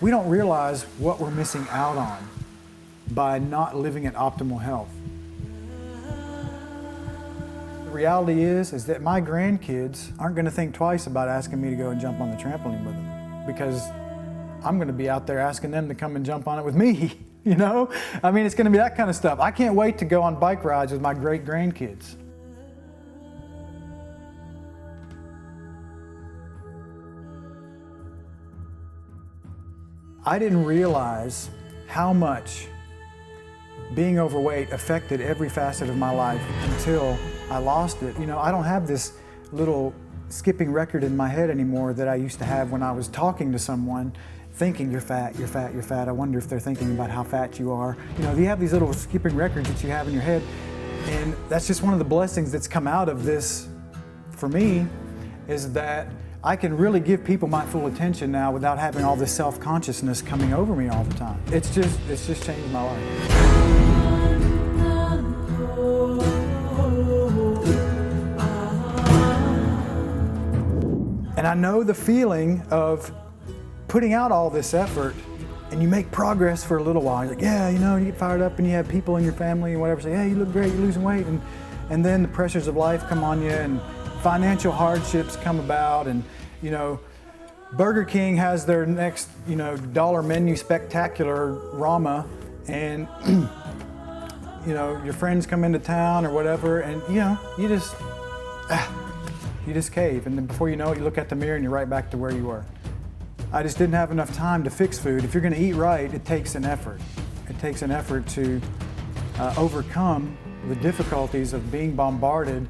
We don't realize what we're missing out on by not living at optimal health. The reality is that my grandkids aren't going to think twice about asking me to go and jump on the trampoline with them, because I'm going to be out there asking them to come and jump on it with me, you know? I mean, it's going to be that kind of stuff. I can't wait to go on bike rides with my great-grandkids. I didn't realize how much being overweight affected every facet of my life until I lost it. You know, I don't have this little skipping record in my head anymore that I used to have when I was talking to someone, thinking, you're fat, you're fat, you're fat. I wonder if they're thinking about how fat you are. You know, you have these little skipping records that you have in your head, and that's just one of the blessings that's come out of this for me, is that I can really give people my full attention now without having all this self-consciousness coming over me all the time. It's just changed my life. And I know the feeling of putting out all this effort, and you make progress for a little while. You're like, yeah, you know, you get fired up and you have people in your family and whatever say, hey, you look great, you're losing weight. And then the pressures of life come on you, and financial hardships come about, and you know, Burger King has their next, you know, dollar menu spectacular Rama, and you know, your friends come into town or whatever, and you know, you just cave, and then before you know it, you look at the mirror and you're right back to where you were. I just didn't have enough time to fix food. If you're going to eat right, it takes an effort. It takes an effort to overcome the difficulties of being bombarded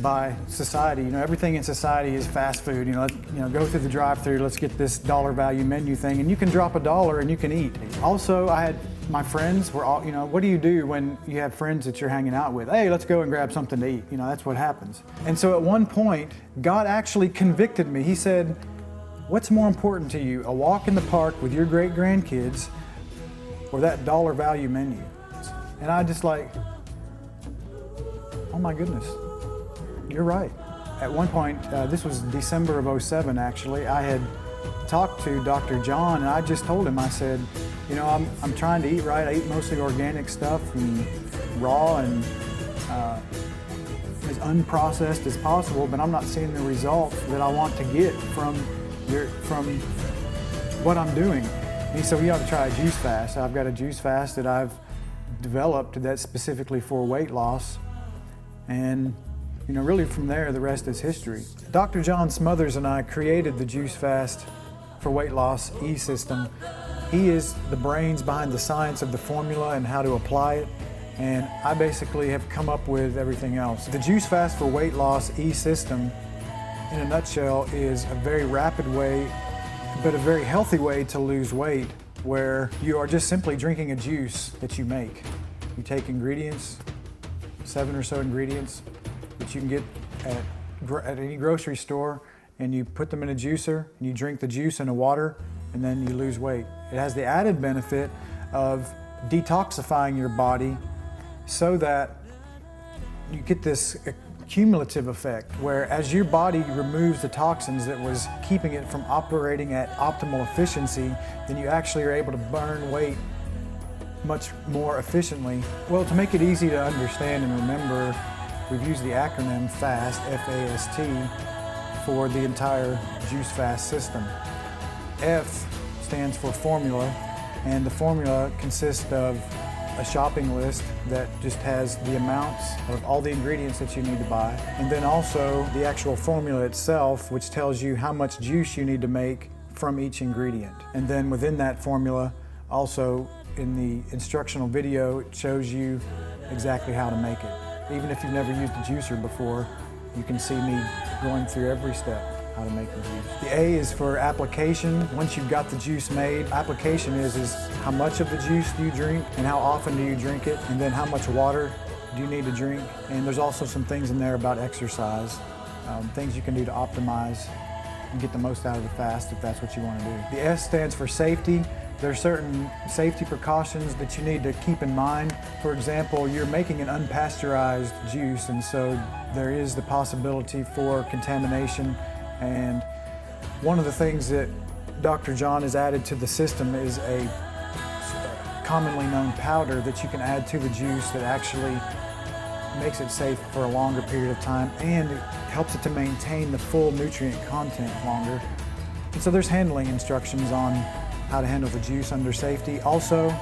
by society. You know, everything in society is fast food. You know, go through the drive-through, let's get this dollar value menu thing, and you can drop $1 and you can eat. Also, I had my friends were all, you know, what do you do when you have friends that you're hanging out with? Hey, let's go and grab something to eat. You know, that's what happens. And so at one point, God actually convicted me. He said, what's more important to you, a walk in the park with your great-grandkids or that dollar value menu? And I just like, oh my goodness. You're right. At one point, this was December of '07 actually, I had talked to Dr. John, and I just told him, I said, you know, I'm trying to eat right. I eat mostly organic stuff and raw and as unprocessed as possible, but I'm not seeing the results that I want to get from what I'm doing. And he said, well, you ought to try a juice fast. I've got a juice fast that I've developed that's specifically for weight loss, and you know, really from there, the rest is history. Dr. John Smothers and I created the Juice Fast for Weight Loss E-System. He is the brains behind the science of the formula and how to apply it, and I basically have come up with everything else. The Juice Fast for Weight Loss E-System, in a nutshell, is a very rapid way, but a very healthy way to lose weight, where you are just simply drinking a juice that you make. You take ingredients, 7 or so ingredients, that you can get at any grocery store, and you put them in a juicer, and you drink the juice in the water, and then you lose weight. It has the added benefit of detoxifying your body so that you get this cumulative effect, where as your body removes the toxins that was keeping it from operating at optimal efficiency, then you actually are able to burn weight much more efficiently. Well, to make it easy to understand and remember, we've used the acronym FAST, F-A-S-T, for the entire Juice Fast system. F stands for formula, and the formula consists of a shopping list that just has the amounts of all the ingredients that you need to buy, and then also the actual formula itself, which tells you how much juice you need to make from each ingredient. And then within that formula, also in the instructional video, it shows you exactly how to make it. Even if you've never used a juicer before, you can see me going through every step how to make the juice. The A is for application. Once you've got the juice made, application is how much of the juice do you drink and how often do you drink it, and then how much water do you need to drink. And there's also some things in there about exercise, things you can do to optimize and get the most out of the fast if that's what you want to do. The S stands for safety. There are certain safety precautions that you need to keep in mind. For example, you're making an unpasteurized juice, and so there is the possibility for contamination. And one of the things that Dr. John has added to the system is a commonly known powder that you can add to the juice that actually makes it safe for a longer period of time, and it helps it to maintain the full nutrient content longer. And so there's handling instructions on how to handle the juice under safety. Also,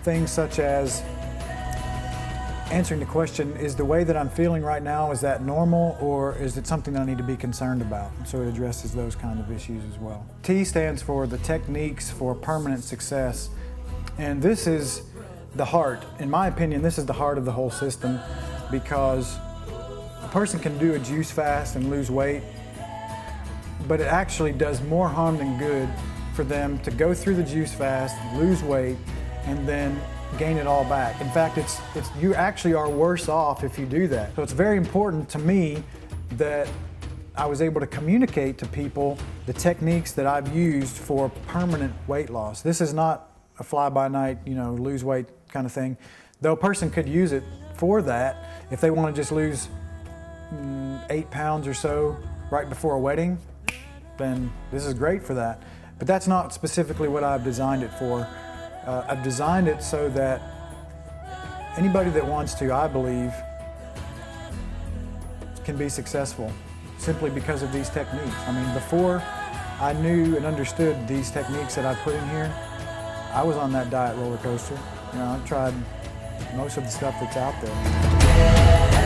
things such as answering the question, is the way that I'm feeling right now, is that normal, or is it something that I need to be concerned about? So it addresses those kind of issues as well. T stands for the techniques for permanent success. And this is the heart. In my opinion, this is the heart of the whole system, because a person can do a juice fast and lose weight, but it actually does more harm than good for them to go through the juice fast, lose weight, and then gain it all back. In fact, you actually are worse off if you do that. So it's very important to me that I was able to communicate to people the techniques that I've used for permanent weight loss. This is not a fly-by-night, lose weight kind of thing. Though a person could use it for that, if they want to just lose 8 pounds or so right before a wedding, then this is great for that. But that's not specifically what I've designed it for. I've designed it so that anybody that wants to, I believe, can be successful simply because of these techniques. I mean, before I knew and understood these techniques that I put in here, I was on that diet roller coaster. I've tried most of the stuff that's out there.